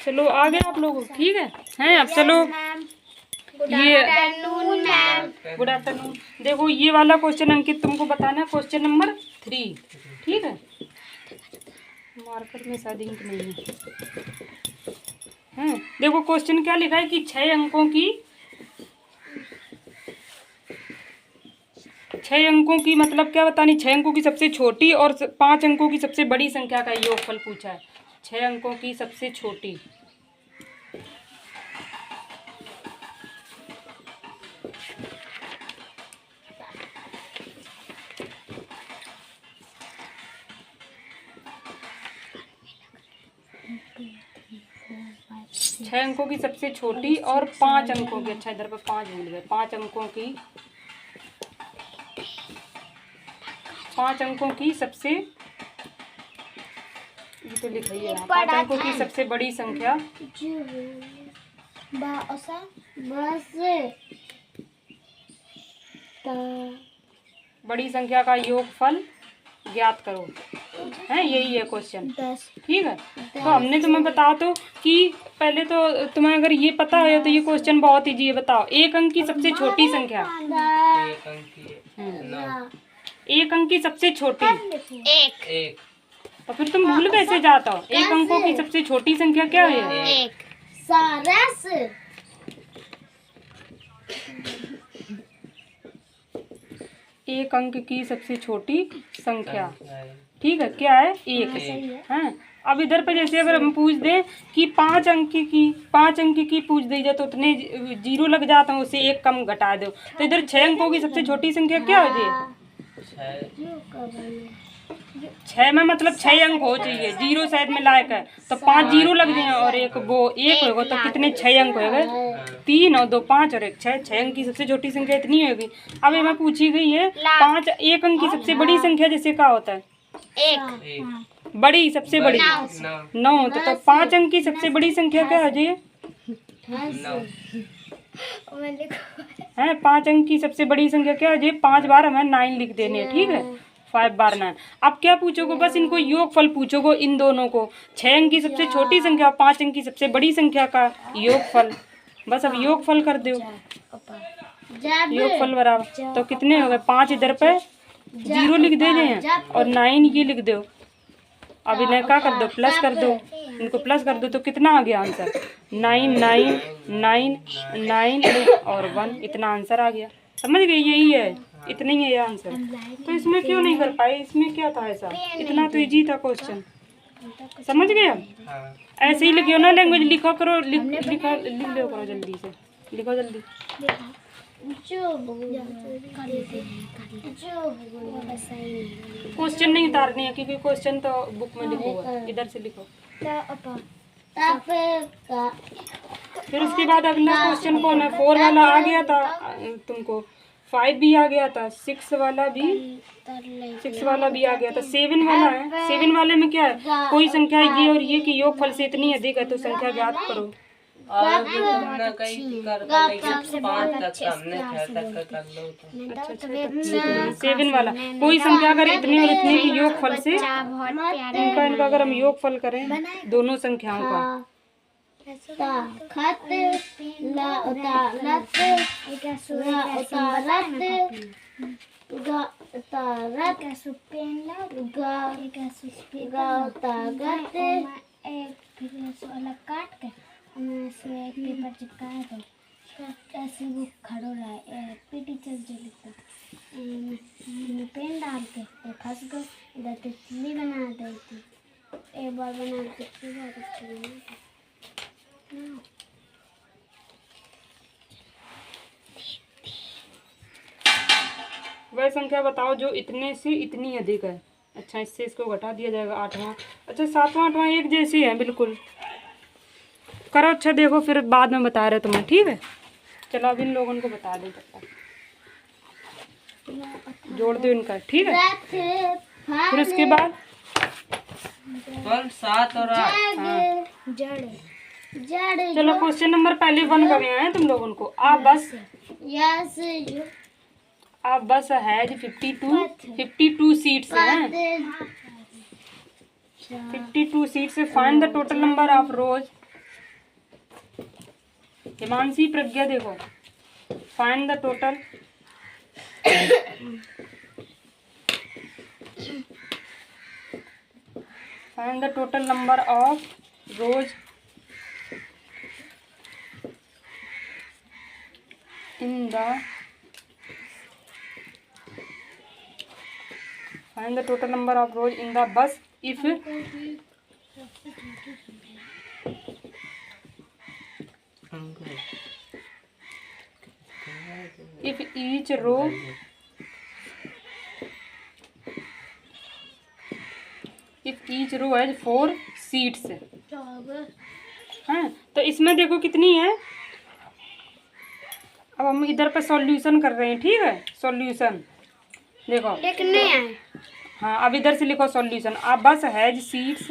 चलो आ गए आप लोग, ठीक है हैं। अब चलो ये गुड आफ्टरनून। देखो ये वाला क्वेश्चन अंकित तुमको बताना है, क्वेश्चन नंबर 3, ठीक है। मार्कर में शायद इंक नहीं है। देखो क्वेश्चन क्या लिखा है कि 6 अंकों की मतलब क्या बतानी, 6 अंकों की सबसे छोटी और 5 अंकों की सबसे बड़ी संख्या का योगफल पूछा है। 6 अंकों की सबसे छोटी, छह अंकों की सबसे छोटी और 5 अंकों की, अच्छा इधर पर 5 भूल गए, 5 अंकों की सबसे, ये तो लिखा ही है 5 अंकों की सबसे बड़ी संख्या, बड़ी संख्या का योगफल ज्ञात करो, है यही है क्वेश्चन, ठीक है। तो हमने तुम्हें बताओ तो कि पहले तो तुम्हें अगर ये पता है तो ये क्वेश्चन बहुत इजी है। बताओ एक अंक की सबसे छोटी संख्या, एक अंक की सबसे छोटी, एक। तो फिर तुम भूल कैसे जाता हो? एक अंकों की सबसे छोटी संख्या क्या है? एक। एक अंक की सबसे छोटी संख्या, ठीक है, क्या है? एक है। अब इधर पे जैसे अगर हम पूछ दें कि 5 अंक की पूछ दी जाए तो उतने 0 लग जाता है, उसे 1 कम घटा दो। तो इधर 6 अंकों की सबसे छोटी संख्या क्या हो जाए? 6 में मतलब 6 अंक हो चाहिए, 0 शायद में लायक है, तो 5 0 लग जाए और एक होगा, तो कितने 6 अंक हो गए? 3 और 2 5 और 1 6। 6 अंक की सबसे छोटी संख्या इतनी होगी। अब हमें पूछी गई है 5 एक अंक की सबसे बड़ी संख्या, जैसे क्या होता है? एक। बड़ी सबसे बड़ी 9, तो 5 अंक की सबसे बड़ी संख्या क्या हो जाए? 5 अंक की सबसे बड़ी संख्या क्या हो जाए? 5 बार हमें 9 लिख देने, ठीक है, 5 बार 9। अब क्या पूछोगे? बस इनको योगफल पूछोगे, इन दोनों को, 6 अंक की सबसे छोटी संख्या, 5 अंक की सबसे बड़ी संख्या का योगफल। बस अब योगफल कर दो, योगफल बराबर, तो कितने हो गए? 5 इधर पे 0 लिख दे हैं और 9 ये लिख दो। अब इन्हें क्या कर दो? प्लस कर दो, इनको प्लस कर दो, तो कितना आ गया आंसर? 9 9 9 9 और 1, इतना आंसर आ गया। समझ गए? यही है, इतना ही है ये आंसर। तो इसमें क्यों नहीं कर पाए? इसमें क्या था ऐसा? इतना तो इजी था क्वेश्चन, समझ गए? ऐसे ही लिखियो ना, लैंग्वेज लिखा करो, लिख लो करो, जल्दी से लिखो, जल्दी। क्वेश्चन नहीं उतारनी है क्योंकि क्वेश्चन तो बुक में लिखो हुआ है, इधर से लिखो। फिर उसके बाद अगला क्वेश्चन कौन है? 4 वाला आ गया था तुमको, 5 भी आ गया था, 6 वाला भी आ गया था, 7 वाला है। 7 वाले में क्या है? कोई संख्या ये और ये की योगफल से इतनी अधिक है तो संख्या ज्ञात करो। अच्छा, 7 वाला कोई संख्या अगर इतने और इतने की योगफल से, इनका अगर हम योगफल करें दोनों संख्याओं का, काट के एक पेपर चिपकाया तो ऐसे वो खड़ो रहा है, टीचर जो लिखता पेन डाल के फंस गए, इधर तितली बना देती, एक बार बना तितली बहुत अच्छी बनी। वह संख्या बताओ जो इतने से इतनी अधिक है। अच्छा, इससे इसको घटा दिया जाएगा 8वां। अच्छा, 7वां 8वां एक जैसे है बिल्कुल, करो। अच्छा देखो, फिर बाद में बता रहे तुम्हें, ठीक है। चलो अब इन लोगों को बता दो, जोड़ दो इनका, ठीक है। फिर उसके बाद 7 और 8, चलो क्वेश्चन नंबर पहले 1 का गया है तुम लोगों को। आप बस हैज 52 सीट्स हैं, 52 seats. Find the total number of rows. Himanshi, Pragya देखो, find the total number of rows in the find the total number of rows in the bus if each row has 4 seats। हाँ, तो इसमें देखो कितनी है। अब हम इधर पे सॉल्यूशन कर रहे हैं, ठीक है। सॉल्यूशन देखो लिखने हैं। हाँ, अब इधर से लिखो सॉल्यूशन। अब बस हैज सीट्स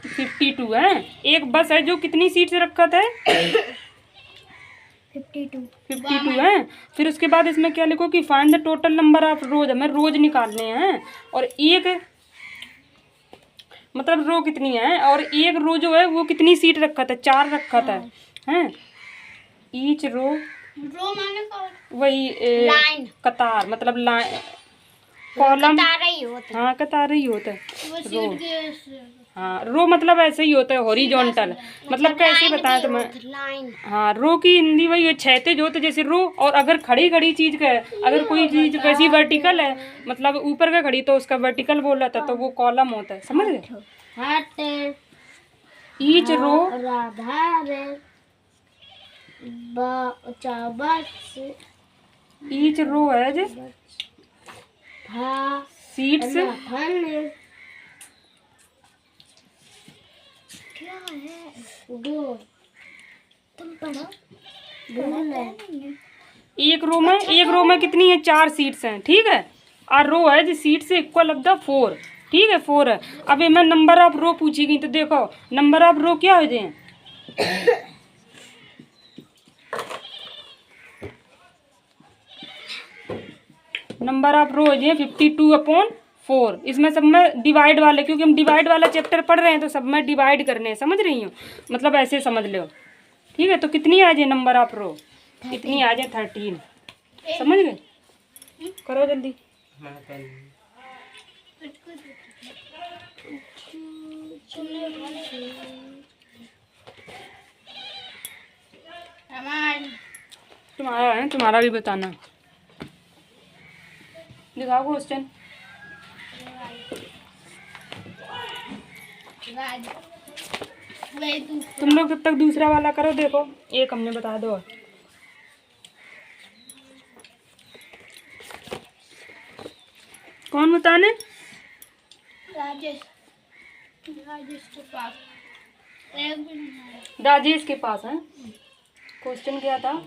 52 है। एक बस है जो कितनी सीट्स रखा था 52 है। फिर उसके बाद इसमें क्या लिखो कि find the total number of रोज, हमें रोज निकालने हैं। और एक मतलब रो कितनी है, और एक रो जो है वो कितनी सीट रखा था, 4 रखा था। हैं, ईच रो माने वही लाइन, कतार, मतलब लाइन, कॉलम। कतार ही होता है। हाँ, कतार ही होता है। वो रो, सीट के हाँ, रो मतलब ऐसे ही होता है, हॉरिजॉन्टल। मतलब कैसे बताएं तुम्हें। लाइन। हाँ, रो की हिंदी वही है, क्षैतिज होता है जैसे रो। और अगर खड़ी खड़ी चीज का है, अगर कोई चीज वैसी वर्टिकल है, मतलब ऊपर का खड़ी, तो उसका वर्टिकल बोला था, तो वो कॉलम होता है। समझ गए। हट ईच रो राधा रे ईच रो हैज सीट्स क्या है दो, तुम पढ़ो। एक रो में कितनी है, 4 सीट्स हैं, ठीक है। और रो है जो सीट से इक्वल ऑफ द 4, ठीक है, 4 है। अब मैं नंबर ऑफ रो पूछी गई, तो देखो नंबर ऑफ रो क्या हो जाए। नंबर ऑफ रो हो जाए 52/4। इसमें सब में डिवाइड वाले, क्योंकि हम डिवाइड वाला चैप्टर पढ़ रहे हैं, तो सब में डिवाइड करने हैं। समझ रही हो, मतलब ऐसे समझ लो, ठीक है। तो कितनी आ जाए नंबर ऑफ रो, इतनी आ जाए 13। समझ गए, करो जल्दी। तुम्हारा है, तुम्हारा भी बताना। दिखाओ क्वेश्चन। तुम लोग जब तक दूसरा वाला करो, देखो एक हमने बता दो। कौन बताने? राजेश के पास। राजेश के पास है। क्वेश्चन क्या था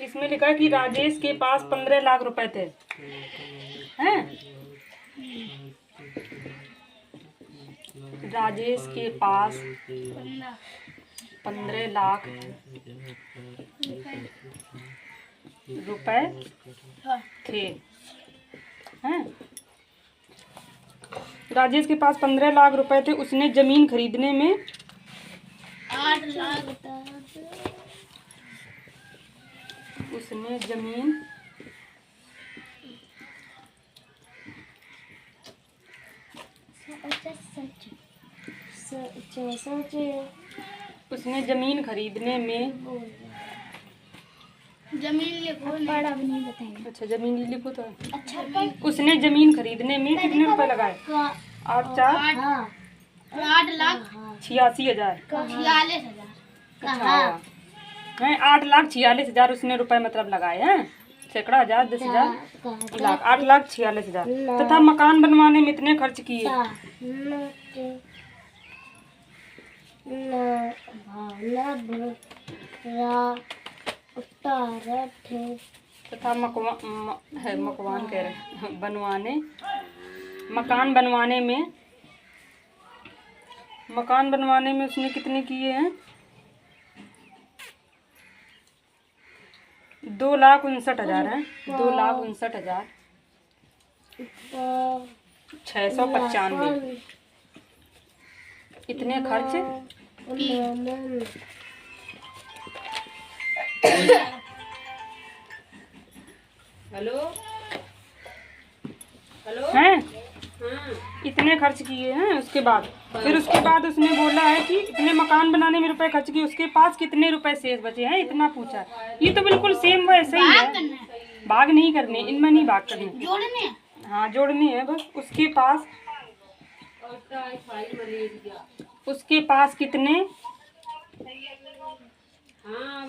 इसमें? लिखा है कि राजेश के पास 15 लाख रुपए थे, हैं? राजेश के पास 15 लाख रुपए थे, हैं? राजेश के पास 15 लाख रुपए थे। उसने जमीन खरीदने में 8 लाख। उसने जमीन उसने जमीन खरीदने में, जमीन लिखो, बड़ा भी नहीं बताएंगे। अच्छा जमीन लिखो तो। अच्छा, उसने जमीन खरीदने में कितने रुपए लगाए? 8 लाख 86,000। 46,000। हाँ, 8,46,000 उसने रुपए मतलब लगाए हैं। सैकड़ा हजार, 10,000, लाख, 8,46,000। तथा मकान बनवाने में इतने खर्च किए। तथा मकवान कह रहे बनवाने, मकान बनवाने में उसने कितने किए हैं? 2,59,000 है। 2,59,000 695। इतने खर्च। हेलो हेलो हैं हाँ इतने खर्च किए हैं। उसके बाद उसने बोला है कि इतने मकान बनाने में रुपए खर्च किए, उसके पास कितने रुपए शेष बचे हैं, इतना पूछा है। ये तो बिल्कुल सेम वैसे ही है। भाग नहीं करने, इनमें नहीं भाग करने, जोड़ने। हाँ जोड़नी है बस। उसके पास कितने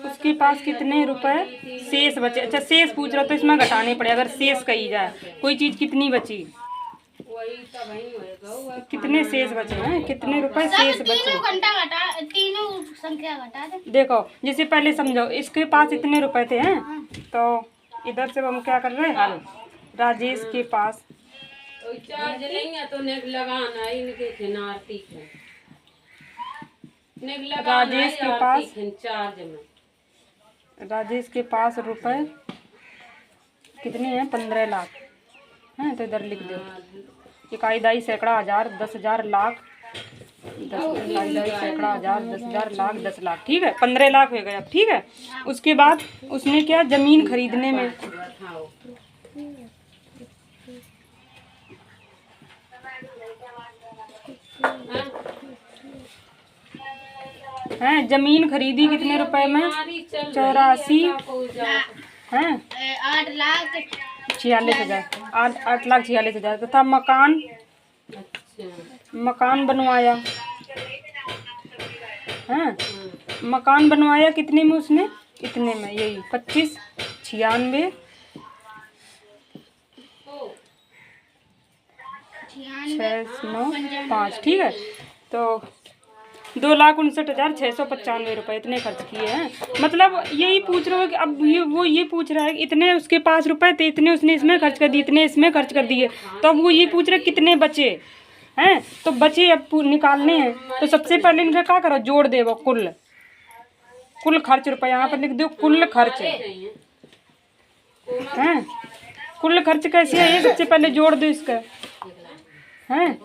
उसके पास कितने रुपए शेष बचे। अच्छा शेष पूछ रहा तो इसमें घटाने पड़े। अगर शेष कही जाए कोई चीज कितनी बची, कितने शेष बचे हैं, कितने रुपए शेष बचे। तीनों संख्या घटा दे। देखो जैसे पहले समझो, इसके पास इतने रुपए थे हैं, तो इधर से हम क्या कर रहे हैं, हल। राजेश के पास चार्ज लेंगे तो नेक लगाना इनके खिनारती है। राजेश के पास रुपए कितने हैं, 15 लाख हैं। तो इधर लिख दो इकाई दाई सैकड़ा हजार 10,000 लाख 10 इकाई सैकड़ा हजार 10,000 लाख 10 लाख। ठीक है 15 लाख हो गया। ठीक है उसके बाद उसने क्या, जमीन खरीदने में हैं, जमीन खरीदी कितने रुपए में, 84 हैं 8,46,000 8,46,000 तथा मकान बनवाया हैं। मकान बनवाया कितने में उसने, इतने में, यही 25 96 695। ठीक है तो 2,59,695 रुपए इतने खर्च किए हैं। मतलब यही पूछ रहे हो कि अब ये पूछ रहा है कि इतने उसके पास रुपए थे, इतने उसने इसमें खर्च कर दिए, इतने इसमें खर्च कर दिए। तो अब वो ये पूछ रहे कितने बचे हैं। तो बचे अब निकालने हैं। तो सबसे पहले इनका क्या करो, जोड़ दे वो कुल खर्च रुपए। यहाँ पर लिख दो कुल खर्च हैं। कुल खर्च कैसे है, ये सबसे पहले जोड़ दो इसका हैं।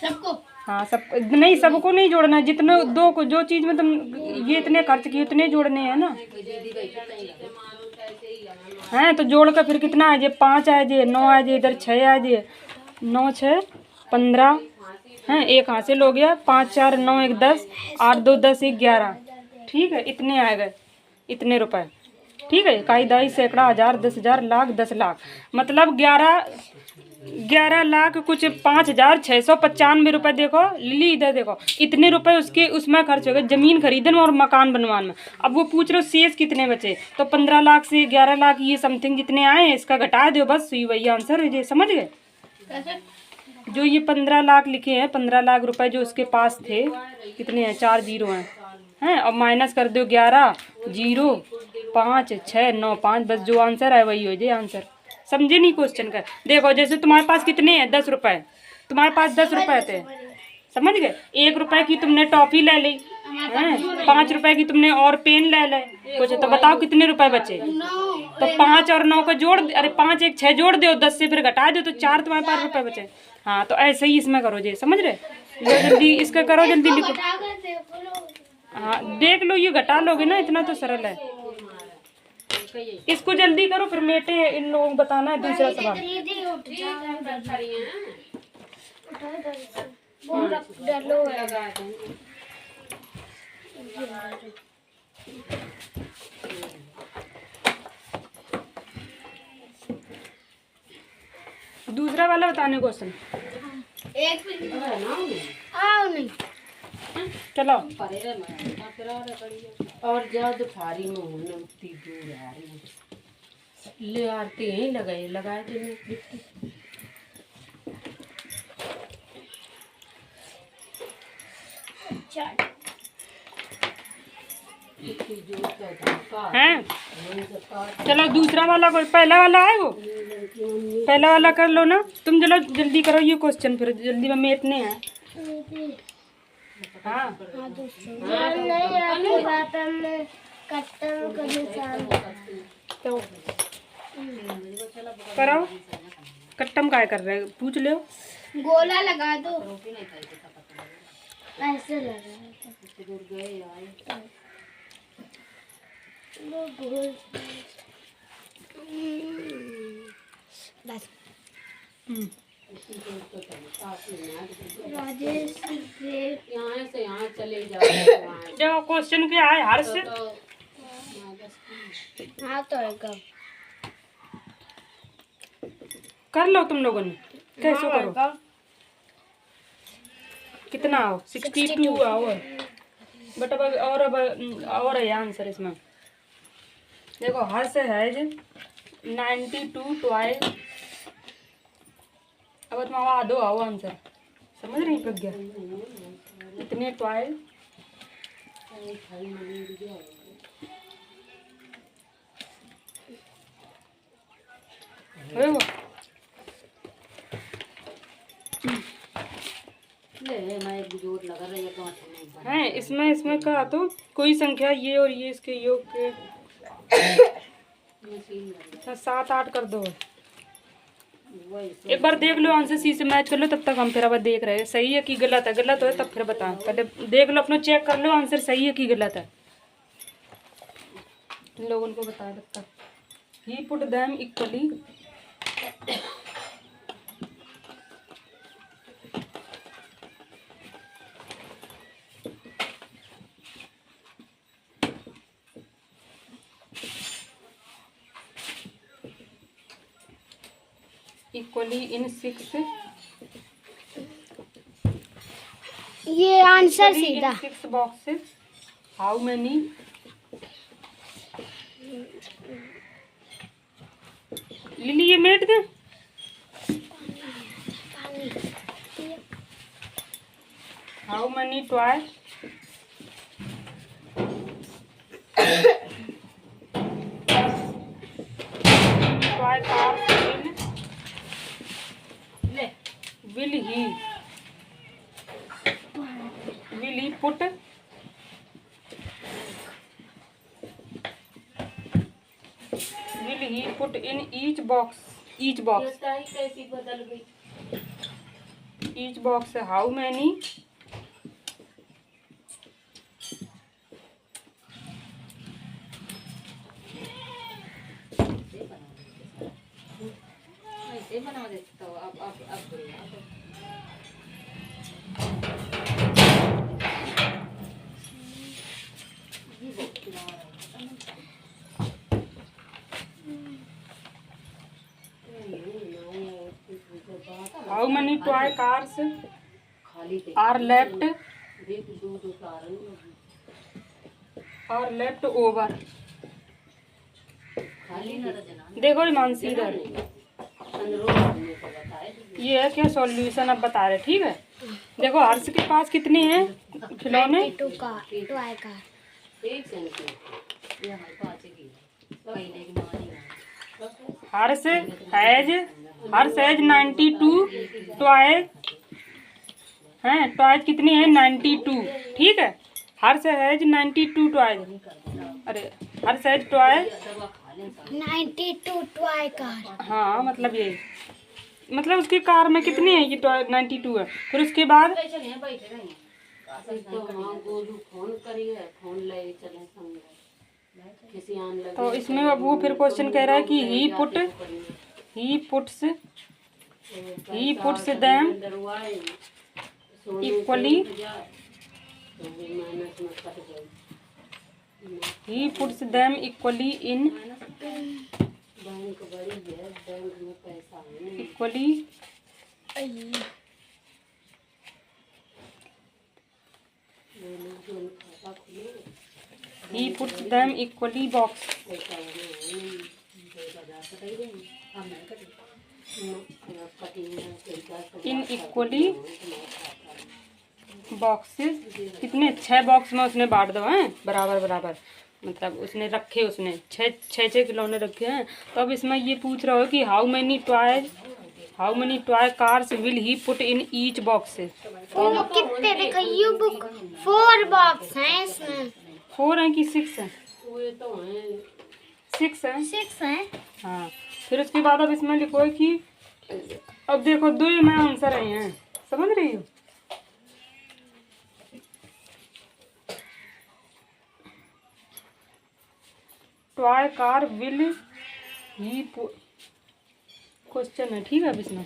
सबको हाँ सब नहीं, सबको नहीं जोड़ना, जितने दो को जो चीज में तुम ये इतने खर्च किए उतने जोड़ने हैं ना हैं। तो जोड़ कर फिर कितना आ जाए, 5 आ जाए, 9 आ जाए, इधर 6 आ जाए, 9 6 15 हैं, एक हासिल हो गया, 5 4 9 1 10 8 2 10 1 11। ठीक है इतने आ गए, इतने रुपए। ठीक है इकाई दाई सैकड़ा हजार 10,000 लाख 10 लाख मतलब 11 लाख कुछ 5,695 रुपए। देखो लिली इधर देखो, इतने रुपए उसके उसमें खर्च हो गए जमीन खरीदने और मकान बनवाने में। अब वो पूछ रहे हो शेष कितने बचे, तो 15 लाख से 11 लाख ये समथिंग जितने आए इसका घटा दो बस, वही आंसर है। ये समझ गए। जो ये 15 लाख लिखे हैं, 15 लाख रुपए जो उसके पास थे, कितने हैं, 4 जीरो हैं और माइनस कर दो 11 0 5 6 9 5, बस जो आंसर है वही हो जाए आंसर। समझे नहीं क्वेश्चन का। देखो जैसे तुम्हारे पास कितने हैं, 10 रुपए, तुम्हारे पास 10 रुपए थे, समझ गए। 1 रुपए की तुमने टॉफी ले ली हैं, 5 रुपए की तुमने और पेन ले ले कुछ, तो बताओ कितने रुपए बचे। तो 5 और 9 का जोड़, अरे 5 1 6 जोड़ दो, 10 से फिर घटा दो, तो 4 तुम्हारे पास रुपए बचे। हाँ तो ऐसे ही इसमें करो, जी समझ रहे। लो जल्दी इसका करो, जल्दी लिखो। हाँ देख लो, ये घटा लोगे ना, इतना तो सरल है। इसको जल्दी करो फिर मेटे इन लोगों को बताना है दूसरा सवाल। दूसरा वाला बताने क्वेश्चन। चलो और ज्यादा भारी में होने उतनी दूर आ रही ले आते हैं, लगाए देने हैं। चलो दूसरा वाला, कोई पहला वाला है वो पहला वाला कर लो ना तुम। चलो जल्दी करो ये क्वेश्चन, फिर जल्दी में इतने हैं। हाँ तो कराओ। कट्टम काय कर रहे हैं, पूछ लो। गोला लगा दो, ऐसे लगा वो गोल। बस राजेश से यहाँ से यहाँ चले जाओ। जो क्वेश्चन क्या है हर से हाँ तो है कर लो तुम लोगों ने, कैसे करो। कितना आओ 62 आओ, बट अब है आंसर इसमें। देखो हर से है 92 ट्वाइस। अब तुम आ दो आओ आंसर, समझ रही प्रज्ञा? इतने ट्वाइस वो है इसमें का तो कोई संख्या ये और ये इसके योग के 7-8 कर दो। एक बार देख लो आंसर सी से मैच कर लो, तब तक हम फिर अब देख रहे हैं सही है कि गलत है। गलत हो तब फिर बताओ, पहले देख लो अपना, चेक कर लो आंसर सही है कि गलत है। इन लोगों को बता तब तक। He put them equally in 6 ये आंसर सीधा 6 boxes. How many? लिली ये मेट दे। How many toys? Toy cars will he put in each box each box how many बना देता हूँ। अब how many toy cars are left over? देखो मानसी इधर ये है क्या सॉल्यूशन अब बता रहे, ठीक है। देखो हर्ष के पास कितने हैं खिलौने? 92 का टॉय का। हर्ष हैज 92 टॉय हैं। टॉयज कितने हैं? 92, ठीक है। हर्ष हैज 92 टॉयज। अरे हर्ष हैज टॉय 92 टॉय कार। हाँ मतलब ये मतलब उसकी कार में कितनी है कि 92 है। फिर उसके बाद तो इसमें अब वो फिर क्वेश्चन कह रहा है कि he puts them equally in he puts them equally box in equally boxes। कितने 6 बॉक्स में उसने बांट दो हैं बराबर बराबर, मतलब उसने रखे, उसने 6 खिलौने रखे हैं। तो अब इसमें ये पूछ रहा हो कि how many toy cars will he put in each box. कितने देखो यू बुक 4 बॉक्स हैं इसमें। 4 हैं कि 6 हैं? 6 हैं। 6 हैं। हाँ फिर उसके बाद अब इसमें लिखो है कि अब देखो दो ही में आंसर आए हैं, समझ रही हो। Toy car will he question है, ठीक है। अब इसमें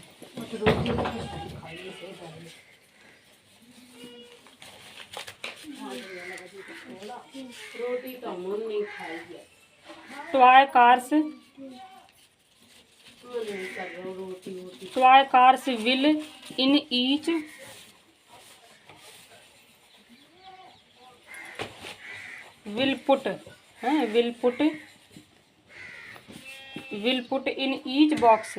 रोटी तो मन नहीं खाई है, टॉय कार्स मन नहीं कर रहा रोटी रोटी। Toy cars will in each will put है will put in each box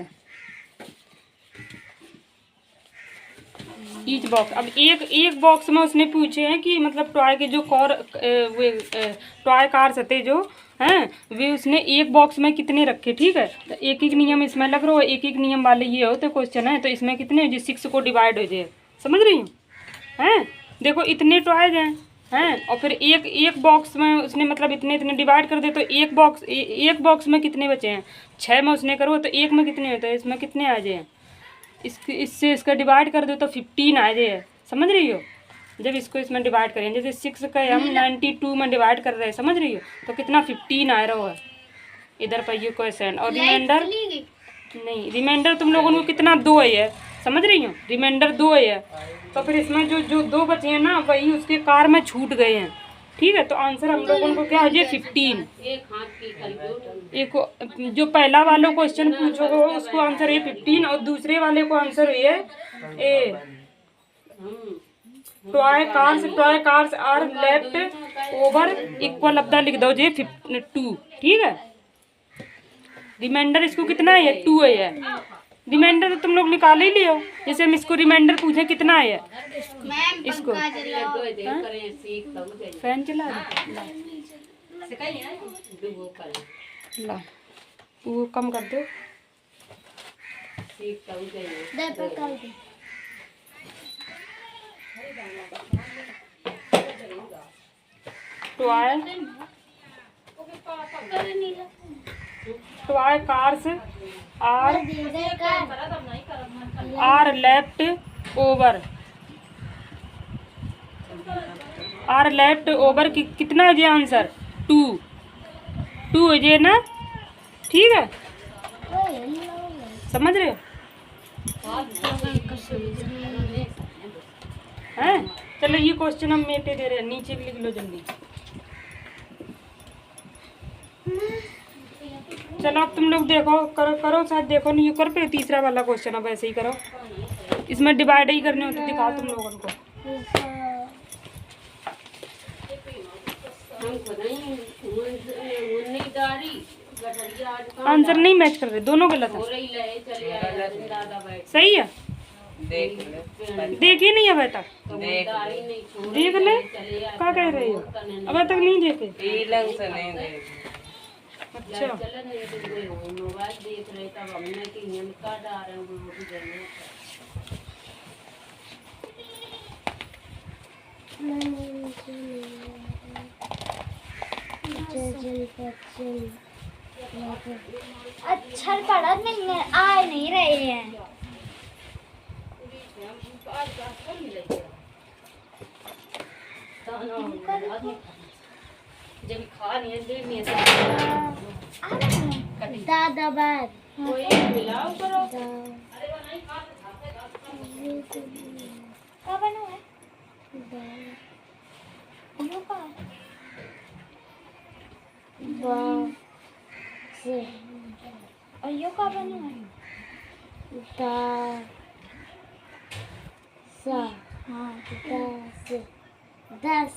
अब एक बॉक्स में उसने पूछे हैं कि मतलब टॉय के जो टॉय कार्स थे जो हैं वे उसने एक बॉक्स में कितने रखे, ठीक है। तो एक एक नियम इसमें लग रहा हो, एक एक नियम वाले ये होते क्वेश्चन है। तो इसमें कितने हो, 6 को डिवाइड हो जाए, समझ रही हूँ हैं। देखो इतने टॉयज हैं और फिर एक बॉक्स में उसने मतलब इतने डिवाइड कर दे, तो एक बॉक्स में कितने बचे हैं, 6 में उसने करो तो एक में कितने होते हैं, इसमें कितने आ जाए, इससे इसका डिवाइड कर दो तो 15 आ जाए, समझ रही हो। जब इसको इसमें डिवाइड करें, जैसे 6 का हम 92 में डिवाइड कर रहे हैं, समझ रही हो, तो कितना 15 आ रहा है इधर पर ये क्वेश्चन। और रिमाइंडर नहीं, रिमाइंडर तुम लोगों को कितना 2 है, समझ रही हो, रिमाइंडर 2 है। तो फिर इसमें जो 2 बचे हैं ना वही उसके कार में छूट गए हैं, ठीक है। तो आंसर हम लोगों को क्या हो जाए 15। एक हाथ की कैलकुलेटर, एक जो पहला वाला क्वेश्चन पूछोगे उसको आंसर है 15 और दूसरे वाले को आंसर है A. Toy cars are left over equal लब्धा लिख दो जी 2, ठीक है। रिमाइंडर इसको कितना है 2 है। रिमाइंडर तो तुम लोग निकाल ही लियो, जैसे हम इसको रिमाइंडर पूछे कितना है इसको। फैन चला ला, वो कम कर दो। Toy cars are left over कितना है ये आंसर 2 है ये ना, ठीक है, समझ रहे हो हैं। चलो ये क्वेश्चन हम मेटे दे रहे हैं, नीचे लिख लो जल्दी। चलो अब तुम लोग देखो, करो शायद, देखो नहीं, ये कर पे तीसरा वाला क्वेश्चन अब ऐसे ही करो, इसमें डिवाइड ही करने होते, दिखाओ तुम लोगों को। आंसर नहीं मैच कर रहे, दोनों गलत है, सही है। देखी नहीं अभी तक, देख ले क्या कह रही हो, अभी तक नहीं देखे। अच्छा मोबाइल देख रहे तब हमने कि नियम का डाल रहे हैं वो भी करना। अच्छा पढ़ा नहीं है, आ नहीं रहे हैं। जब खा नहीं है दादा बात कोई मिलाओ करो। क्या बना है और यो का बना है हाँ 10 10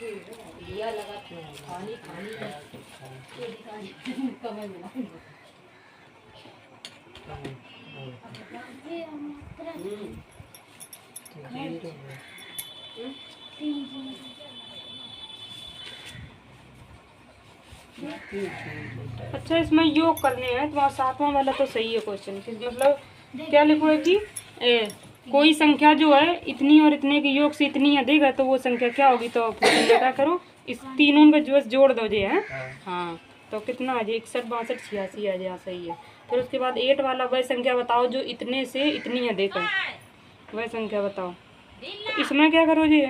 दिया लगा खानी खानी कमल मिला अच्छा इसमें योग करने हैं, तुम्हारा 7वां वाला तो सही है क्वेश्चन। मतलब क्या लिखो है कि कोई संख्या जो है इतनी और इतने के योग से इतनी अधिक है तो वो संख्या क्या होगी। तो फिर तुम क्या करो, इस तीनों का जो जोड़ दो जे है। हाँ तो कितना आ जाए, 61 62 86 आ जाए, सही है। फिर उसके बाद 8 वाला वह संख्या बताओ जो इतने से इतनी अधिक है, वह संख्या बताओ। तो इसमें क्या करो जी,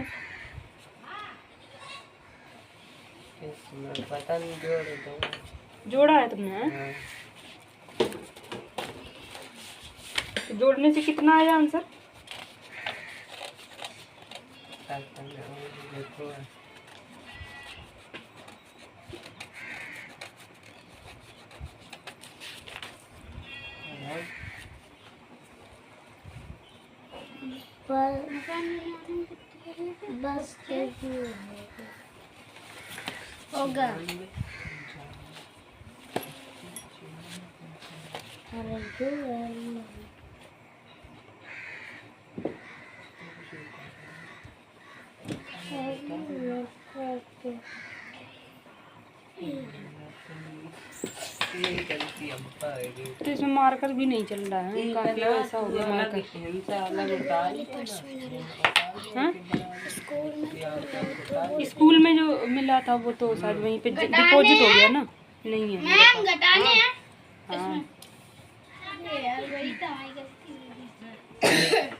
पता नहीं जोड़ दो। जोड़ा है तुमने? तो जोड़ने से कितना आया आंसर? बस होगा। तो इसमें मार्कर भी नहीं चल रहा है, काफी ऐसा हो गया मार्कर। हाँ? स्कूल में जो मिला था वो तो शायद वहीं पे डिपॉजिट हो गया ना, नहीं है। मैम घटाने हैं। हाँ अरे यार वही तो हमारी गलती है।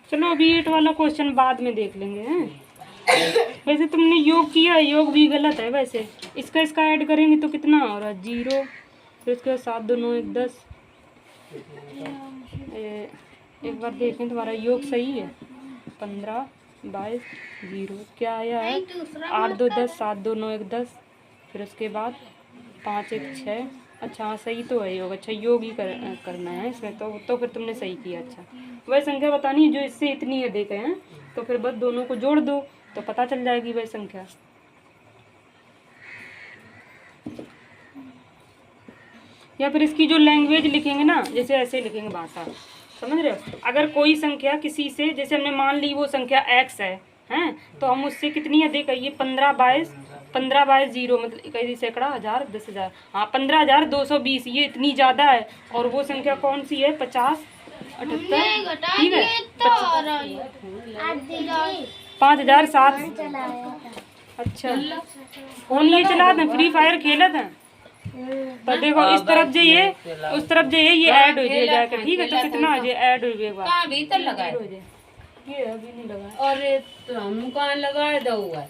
चलो अभी 8 वाला क्वेश्चन बाद में देख लेंगे हैं। वैसे तुमने योग किया, योग भी गलत है वैसे। इसका ऐड करेंगे तो कितना हो रहा है, 0। फिर उसके बाद 7 2 9 1 10। एक बार देखें तुम्हारा योग सही है। 15 22 0 क्या आया है, 8 2 10 7 2 9 1 10। फिर उसके बाद 5 1 6। अच्छा हाँ सही तो है योग। अच्छा योग ही करना है इसमें, तो फिर तुमने सही किया। अच्छा वह संख्या बतानी है जो इससे इतनी अधिक है, तो फिर बस दोनों को जोड़ दो तो पता चल जाएगी वह संख्या। या फिर इसकी जो लैंग्वेज लिखेंगे ना, जैसे ऐसे लिखेंगे भाषा, समझ रहे हो। अगर कोई संख्या किसी से, जैसे हमने मान ली वो संख्या x है, हैं, तो हम उससे कितनी अधिक है, ये 15 22 0 मतलब कई सैकड़ा हजार 10,000, हाँ 15,220, ये इतनी ज़्यादा है। और वो संख्या कौन सी है, 50 78, ठीक है 5,007। अच्छा फोन ये चला था, फ्री फायर खेला था, तो देखो इस तरफ जाइए उस तरफ जाइए, ये ऐड हो जाए जाकर, ठीक है। तो कितना हो जाए, ऐड हो जाए एक बार, भीतर लगाए ये अभी नहीं लगा। और तो हम कहाँ लगाए दो हुआ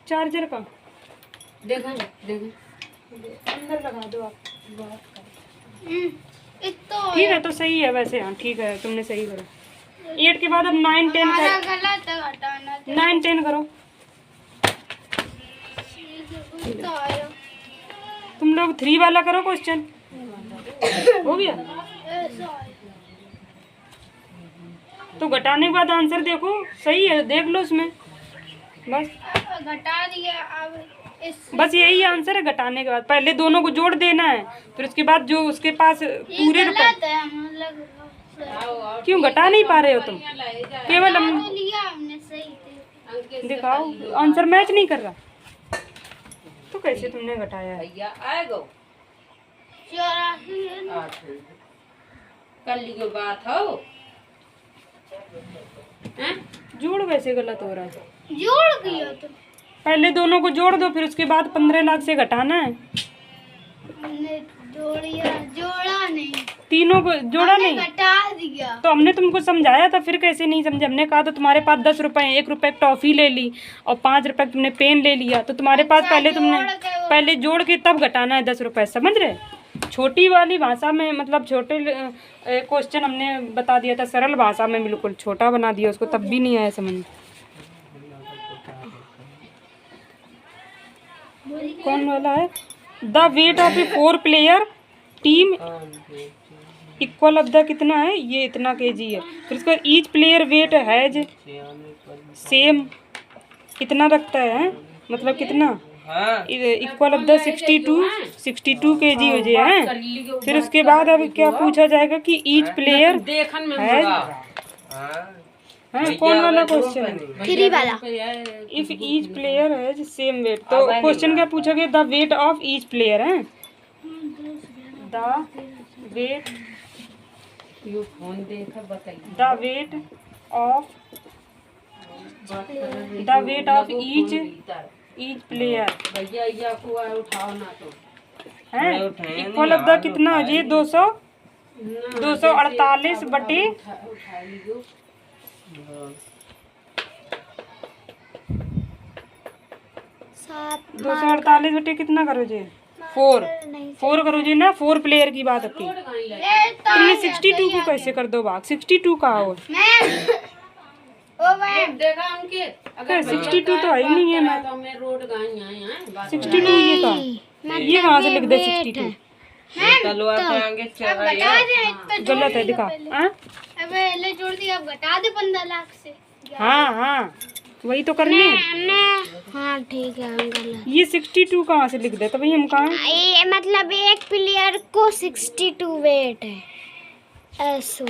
चार्जर का देखो अंदर लगा दो आप। तो ठीक है तो सही है वैसे, हाँ ठीक है तुमने सही करो। 8 के बाद अब 9 10 करो, गलत है, घटाना 9 10 करो। तुम लोग 3 वाला करो क्वेश्चन, हो गया। तो घटाने के बाद आंसर देखो सही है, देख लो उसमें, बस घटा दिया। अब बस यही आंसर है। घटाने के बाद पहले दोनों को जोड़ देना है, फिर उसके बाद जो उसके पास पूरे रुपए। क्यों घटा नहीं पा रहे हो तुम, केवल हम लिया हमने, सही दिखाओ आंसर मैच नहीं कर रहा, तो कैसे तुमने घटाया है। भैया आएगा 84 कल की बात हो। जोड़ वैसे गलत हो रहा है। जोड़ दिया तुम। पहले दोनों को जोड़ दो, फिर उसके बाद 15 लाख से घटाना है। हमने जोड़ा नहीं, तीनों को जोड़ा नहीं, घटा दिया। तो हमने तुमको समझाया था, फिर कैसे नहीं समझे? हमने कहा तो तुम्हारे पास 10 रुपए हैं, 1 रुपए टॉफी ले ली और 5 रुपए तुमने पेन ले लिया, तो तुम्हारे पास पहले जोड़ के तब घटाना है 10 रुपए, समझ रहे? छोटी वाली भाषा में, मतलब छोटे क्वेश्चन हमने बता दिया था, सरल भाषा में बिल्कुल छोटा बना दिया उसको, तब भी नहीं आया समझ। कौन वाला है? The weight of a 4 player team equal of the कितना है, ये इतना केजी है। फिर उसके बाद each player weight has same कितना रखता है, मतलब कितना इक्वल ऑफ द 62 केजी हो जाए हैं। फिर उसके बाद अब क्या पूछा जाएगा कि ईच प्लेयर हैज, कौन वाला क्वेश्चन है? 3 वाला। If each player has same weight, तो क्वेश्चन क्या पूछा गया? The weight of each player है, द वेट, फोन देखा बताइए, the weight of each player भैया को उठाओ ना तो है इक्वल ऑफ द कितना हो जाए 248 बटे 248 बटे कितना करो जी? 4 करो जी ना, 4 प्लेयर की बात होती। तुमने 62 को कैसे कर दो भाग? 62 का हो देखा उनके, अगर 62 तो है ही नहीं है। मैं तो मैं रोड गाई आए हैं 62 ये कहाँ से लिख दे 62? गलत है, दिखा। पहले जोड़ दिया, अब घटा दे 15 लाख से। हाँ वही तो करने हैं। हाँ ठीक है, हम गलत। ये 62 कहाँ से लिख दे? तो भाई हम कहाँ? ये मतलब एक प्लेयर को 62 वेट है, ऐसो।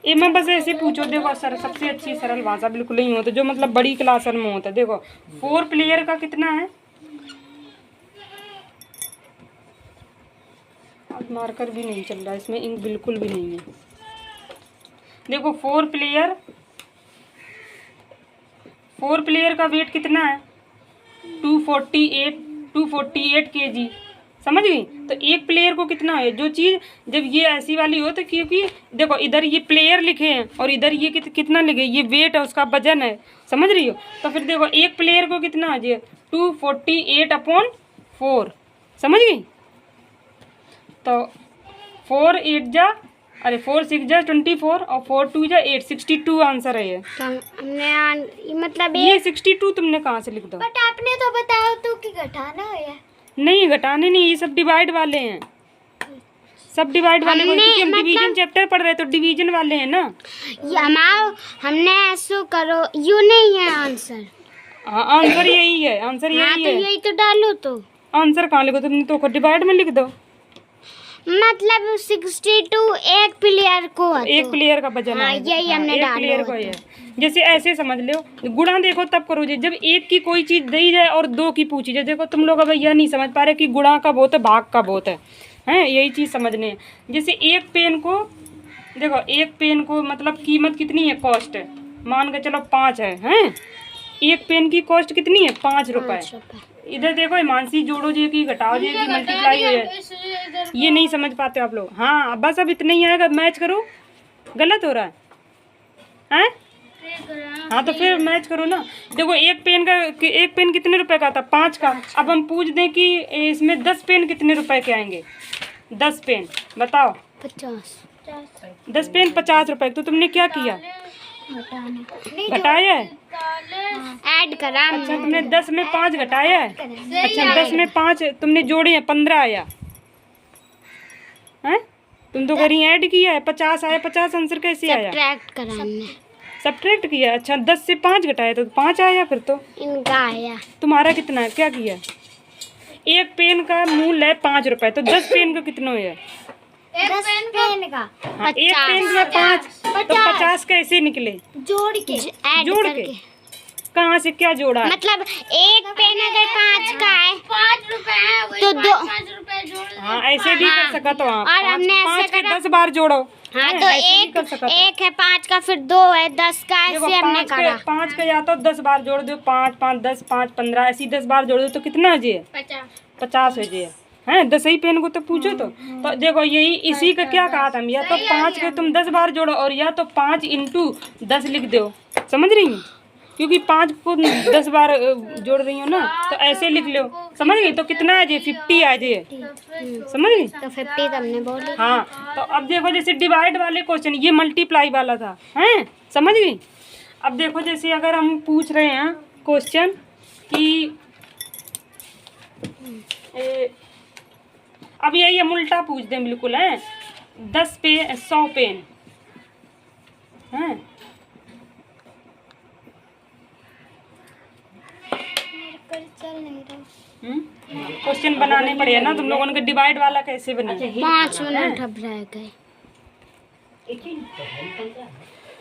ये मैं बस ऐसे पूछो, देखो सर सबसे अच्छी सरल भाषा बिल्कुल ही होता है, जो मतलब बड़ी क्लासन में होता है। देखो 4 प्लेयर का कितना है? अब मार्कर भी नहीं चल रहा, इसमें इंक बिल्कुल भी नहीं है। देखो 4 प्लेयर का वेट कितना है? 248 केजी, समझ गई? तो एक प्लेयर को कितना है? जो चीज़ जब ये ऐसी वाली हो तो, क्योंकि देखो इधर ये प्लेयर लिखे हैं और इधर ये कितना लिखे, ये वेट है, उसका वजन है, समझ रही हो? तो फिर देखो एक प्लेयर को कितना है? 248/4, समझ गई? तो 4 6 जा 24 और 4 2 जा 8, 62 आंसर है ये। हमने मतलब ये 62 तुमने कहाँ से लिख दो? बट आपने तो बताया तो कि घटाना है। नहीं घटाने नहीं, ये सब डिवाइड वाले हैं, सब डिवाइड वाले हैं, क्योंकि हम डिवीजन चैप्टर पढ़ रहे तो डिवीजन वाले हैं ना। हमने ऐसो करो, यू नहीं है आंसर। हाँ आंसर यही है, आंसर यही है। यही तो डालो, तो आंसर कहाँ लिखो तुमने? तो डिवाइड में लिख दो। मतलब 62 एक प्लेयर को है, एक प्लेयर का वजन है, यही हमने एक प्लेयर को है। जैसे ऐसे समझ लो, गुणा देखो तब करो जी, जब एक की कोई चीज दी जाए और 2 की पूछी जाए। देखो तुम लोग अब यह नहीं समझ पा रहे कि गुणा कब होता है, भाग कब होता है, यही चीज समझने है। जैसे एक पेन को देखो, एक पेन को मतलब कीमत कितनी है, कॉस्ट है, मान के चलो 5 है। एक पेन की कॉस्ट कितनी है? 5 रुपए। इधर देखो हिमांशी, जोड़ो जी की, घटाओ जी की, मल्टीप्लाई हुई है, ये नहीं समझ पाते आप लोग। हाँ बस अब इतना ही आएगा, मैच करो। गलत हो रहा है हैं? हाँ तो फिर मैच करो ना। देखो एक पेन कितने रुपए का था? 5 का। अब हम पूछ दें कि इसमें 10 पेन कितने रुपए के आएंगे? 10 पेन बताओ। 50। 10 पेन 50 रुपए। तो तुमने क्या किया? घटाया है, ऐड करा। अच्छा तुमने 10 में 5 घटाया है। अच्छा 10 में 5 तुमने जोड़े हैं, 15 आया है। तुम तो कहीं ऐड किया है, 50 आया। 50 आंसर कैसे आया? सब्ट्रैक्ट करा हमने, सब्ट्रैक्ट किया। अच्छा 10 से 5 घटाया तो 5 आया। फिर तो इनका आया। तुम्हारा कितना है? क्या किया? एक पेन का मूल्य है 5 रुपए, तो 10 पेन का कितना है? 10 पेन का हाँ, एक पेन में 5, तो 50 कैसे निकले? जोड़ के, जोड़ के। कहाँ से क्या जोड़ा? मतलब एक पेन अगर 5 का है, 5 रुपए है, तो 5 रुपए जोड़। हाँ ऐसे भी कर सका तो आप। और हमने 5 के 10 बार जोड़ो हाँ तो ऐसे भी एक कर सकत हो। एक है 5 का, फिर 2 है 10 का, देखो ऐसे हमने करा। 5 का या तो 10 बार जोड़ दो, 5 5 10 5 15 ऐसी 10 बार जोड़ दो तो कितना हो जाए? 50 हो जाए। हैं 10 ही पेन को तो पूछो तो देखो यही इसी का क्या कहा था हम, या तो 5 के तुम 10 बार जोड़ो और या तो 5 इंटू 10 लिख दो, समझ रही हैं? क्योंकि 5 को 10 बार जोड़ रही हो ना, तो ऐसे लिख लो, समझ गई? तो कितना आ जाए? 50 आ जाए, समझ गई? तो 50 तो हमने बोली। हाँ तो अब देखो जैसे डिवाइड वाले क्वेश्चन, ये मल्टीप्लाई वाला था, हैं समझ गई? अब देखो जैसे अगर हम पूछ रहे हैं क्वेश्चन कि अब यही हम उल्टा पूछ दें बिल्कुल, हैं 100 पेन हैं, क्वेश्चन बनाने पड़े ना तुम लोगों ने। डिवाइड वाला कैसे बने? 5 मिनट अब रह गए।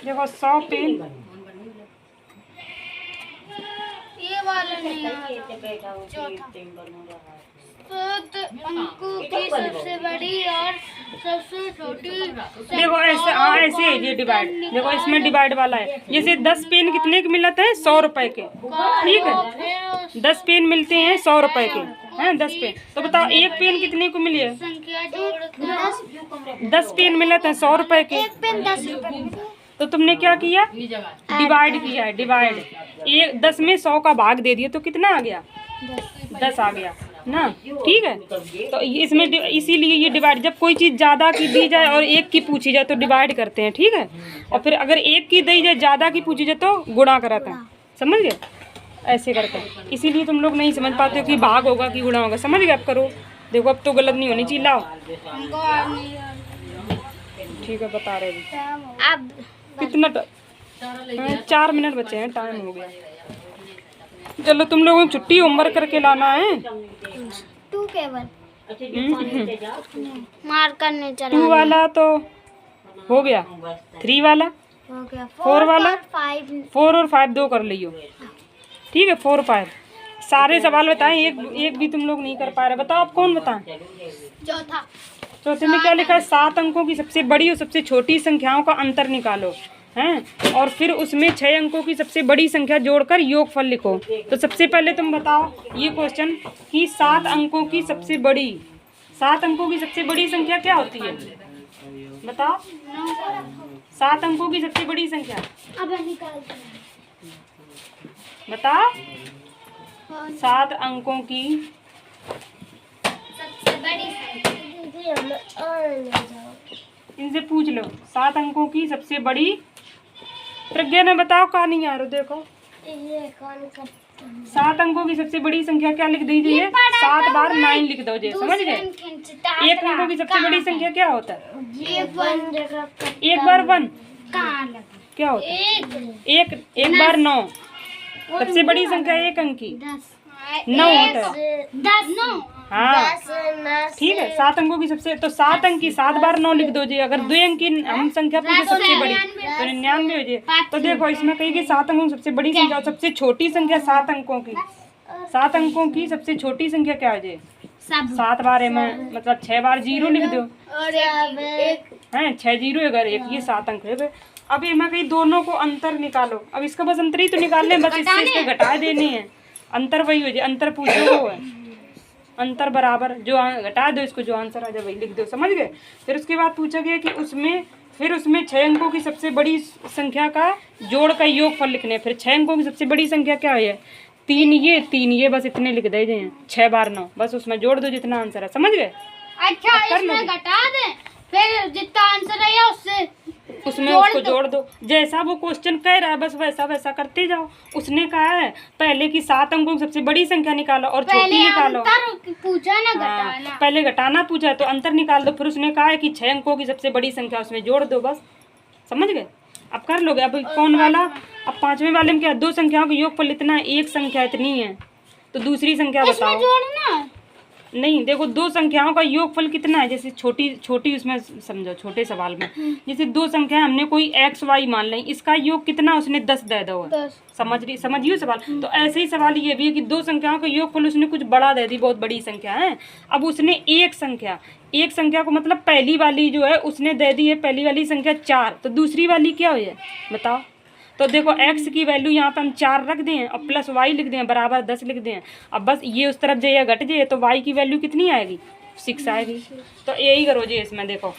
देखो 100 पेन, ये वाला नहीं आ अंकों की सबसे बड़ी और सबसे छोटी। देखो ऐसे, हाँ ऐसे है ये डिवाइड। देखो इसमें डिवाइड वाला है, जैसे 10 पेन कितने के मिलते हैं? 100 रुपए के, ठीक है? 10 पेन मिलते हैं 100 रुपए के, हैं 10 पेन। तो बताओ एक पेन कितने को मिली है? संख्या जोड़ 10 पेन मिलते हैं 100 रुपए के, एक पेन 10 रुपए। तो तुमने क्या किया? डिवाइड किया है, डिवाइड। एक 10 में 100 का भाग दे दिया तो कितना आ गया? 10 आ गया ना, ठीक है? तो इसमें इसीलिए ये डिवाइड, जब कोई चीज़ ज़्यादा की दी जाए और एक की पूछी जाए तो डिवाइड करते हैं, ठीक है? और फिर अगर एक की दी जाए ज़्यादा की पूछी जाए तो गुणा कराते हैं, समझ गए? ऐसे करते हैं, इसीलिए तुम लोग नहीं समझ पाते हो कि भाग होगा कि गुणा होगा। समझ गए? अब करो, देखो अब तो गलत नहीं होनी चाहिए। लाओ, ठीक है बता रहे हैं। अब कितना 4 मिनट बचे हैं, टाइम हो गया। चलो तुम लोगों को छुट्टी होमवर्क करके लाना है। 2 केवल मार करने चला 2 वाला तो हो गया, 3 वाला, हो गया, 4 वाला, 5 4 और 5 2 कर लियो, ठीक है? 4 5 सारे सवाल बताएं, एक भी तुम लोग नहीं कर पा रहे। बताओ आप कौन बताएं? चौथा। चौथे में क्या लिखा है? 7 अंकों की सबसे बड़ी और सबसे छोटी संख्याओं का अंतर निकालो, हैं? और फिर उसमें 6 अंकों की सबसे बड़ी संख्या जोड़कर योगफल लिखो। तो सबसे पहले तुम बताओ ये क्वेश्चन कि 7 अंकों की सबसे बड़ी, 7 अंकों की सबसे बड़ी संख्या क्या होती है? बताओ 7 अंकों की सबसे बड़ी संख्या अब निकालते हैं। बताओ 7 अंकों की सबसे बड़ी संख्या और ले जाओ, इनसे पूछ लो 7 अंकों की सबसे बड़ी। प्रज्ञा ने बताओ, कहा नहीं आ रहा? देखो ये कौन कर 7 अंकों की सबसे बड़ी संख्या क्या लिख दीजिए? 7 बार 9 लिख दो जी, समझ गए? एक अंकों की सबसे बड़ी संख्या क्या होता है? ये 1 जगह एक बार 1 कहाँ लगा? क्या होता है? एक एक बार 9, सबसे बड़ी संख्या एक अंक की 9 होता है। 10 9 हाँ ठीक है, 7 अंकों की सबसे, तो 7 अंक की 7 बार 9 लिख दो जी। अगर 2 अंक की हम संख्या पूछे सबसे बड़ी तो 99 हो जाए। तो देखो इसमें कही कि 7 अंकों की सबसे बड़ी संख्या और सबसे छोटी संख्या 7 अंकों की, 7 अंकों की सबसे छोटी संख्या क्या हो जाए? 7 बार में मतलब 6 बार 0 लिख दो, और एक हैं 6 0 अगर एक, ये 7 अंक है। अब इनमें कहीं दोनों को अंतर निकालो। अब इसका बस अंतर ही तो निकालने, बस इससे इसको घटा देनी है। अंतर वही हो जाए, अंतर पूछो वो है, अंतर बराबर जो घटा दो इसको, जो आंसर आ जाए वही लिख दो, समझ गए? फिर उसके बाद पूछा गया कि उसमें 6 अंकों की सबसे बड़ी संख्या का जोड़ का योगफल लिखने। फिर 6 अंकों की सबसे बड़ी संख्या क्या है? 3 ये बस इतने लिख दे जाए, 6 बार 9, बस उसमें जोड़ दो जितना आंसर है, समझ गए? अच्छा इसमें घटा दे, फिर जितना आंसर आया उसमें उसको जोड़ दो। जैसा वो क्वेश्चन कह रहा है बस वैसा वैसा करते जाओ। उसने कहा है पहले कि 7 अंकों की सबसे बड़ी संख्या निकालो और छोटी निकालो। पूछा ना घटाना, पहले घटाना पूछा तो अंतर निकाल दो। फिर उसने कहा है कि 6 अंकों की सबसे बड़ी संख्या उसमें जोड़ दो, बस समझ गए? अब कर लोगे। अब कौन वाला? अब 5वें वाले में क्या? 2 संख्याओं का योगफल इतना है, एक संख्या इतनी है, तो दूसरी संख्या बताओ। जोड़ना नहीं देखो, दो संख्याओं का योगफल कितना है, जैसे छोटी छोटी उसमें समझो, छोटे सवाल में जैसे दो संख्याएं हमने कोई एक्स वाई मान ली, इसका योग कितना उसने 10 दे दो है। समझिए सवाल। तो ऐसे ही सवाल ये भी है कि दो संख्याओं का योगफल उसने कुछ बड़ा दे दी, बहुत बड़ी संख्या है। अब उसने एक संख्या को मतलब पहली वाली जो है उसने दे दी है, पहली वाली संख्या 4, तो दूसरी वाली क्या हुई है बताओ। तो देखो x की वैल्यू यहाँ पे हम 4 रख दें और प्लस y लिख दें बराबर 10 लिख दें। अब बस ये उस तरफ जाइए घट जाए तो y की वैल्यू कितनी आएगी, 6 आएगी। तो यही करो जी इसमें। देखो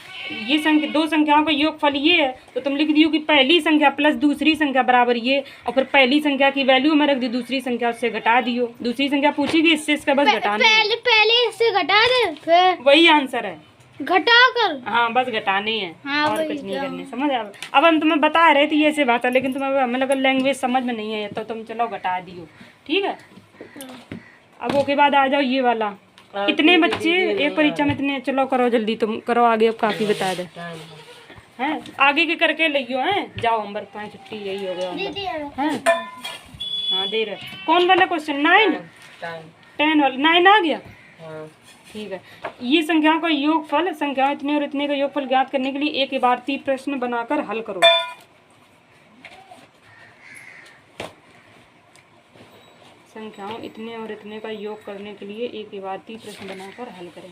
ये दो संख्याओं का योगफल ये है, तो तुम लिख दियो कि पहली संख्या प्लस दूसरी संख्या बराबर ये, और फिर पहली संख्या की वैल्यू में रख दी, दूसरी संख्या उससे घटा दियो। दूसरी संख्या पूछेगी इससे इसका बस घटाना, पहले इससे घटा दे, फिर वही आंसर है, घटा कर। हाँ बस घटाने हैं। हाँ, और कुछ नहीं करने, समझ आया। अब हम तुम्हें बता रहे थे ये ऐसे भाषा, लेकिन तुम्हें हमें लगा लैंग्वेज समझ में नहीं है तो तुम चलो घटा दियो, ठीक है। अब उसके बाद आ जाओ ये वाला, इतने बच्चे एक परीक्षा में इतने, चलो करो जल्दी, तुम करो आगे, अब काफी बता दे हैं, आगे के करके लियो हैं, जाओ होमवर्क पाए, छुट्टी यही हो गया हैं। हाँ दे रहे। कौन वाला क्वेश्चन 9 10 वाला 9 आ गया, ठीक है। ये संख्याओं का योगफल, संख्याओं इतने और इतने का योगफल ज्ञात करने के लिए एक इबारती प्रश्न बनाकर हल करो। संख्याओं इतने और इतने का योग करने के लिए एक इबारती प्रश्न बनाकर हल करें।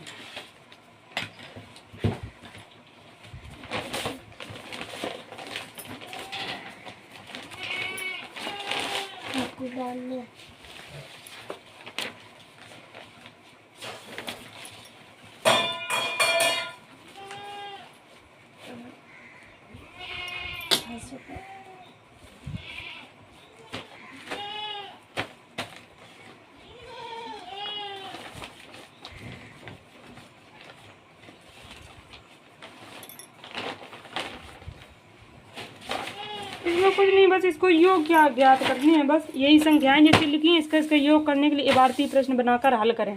इसमें कुछ नहीं, बस इसको योग क्या ज्ञात करनी है, बस यही संख्याएं जैसे लिखी हैं इसका योग करने के लिए इबारती प्रश्न बनाकर हल करें,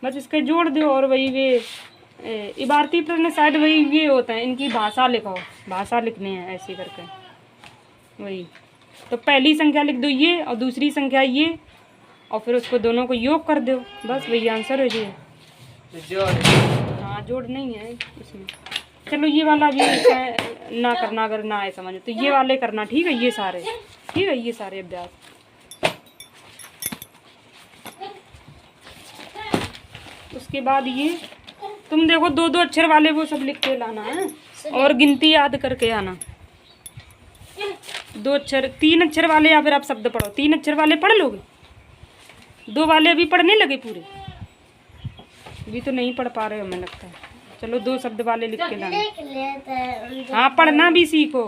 बस इसके जोड़ दो। और वही वे इबारती प्रश्न शायद वही ये होते हैं, इनकी भाषा लिखो, भाषा लिखनी है ऐसे करके वही। तो पहली संख्या लिख दो ये और दूसरी संख्या ये, और फिर उसको दोनों को योग कर दो, बस वही आंसर हो जाए। हाँ जोड़ नहीं है इसमें। चलो ये वाला भी ना करना, अगर ना आए समझ तो ये वाले करना, ठीक है। ये सारे ठीक है, ये सारे अभ्यास। उसके बाद ये तुम देखो 2-2 अक्षर वाले वो सब लिख के लाना है और गिनती याद करके आना। 2 अक्षर 3 अक्षर वाले या फिर आप शब्द पढ़ो, 3 अक्षर वाले पढ़ लोगे, 2 वाले अभी पढ़ने लगे पूरे, अभी तो नहीं पढ़ पा रहे हो हमें लगता है। चलो 2 शब्द वाले लिख के लाना। हाँ पढ़ना भी सीखो।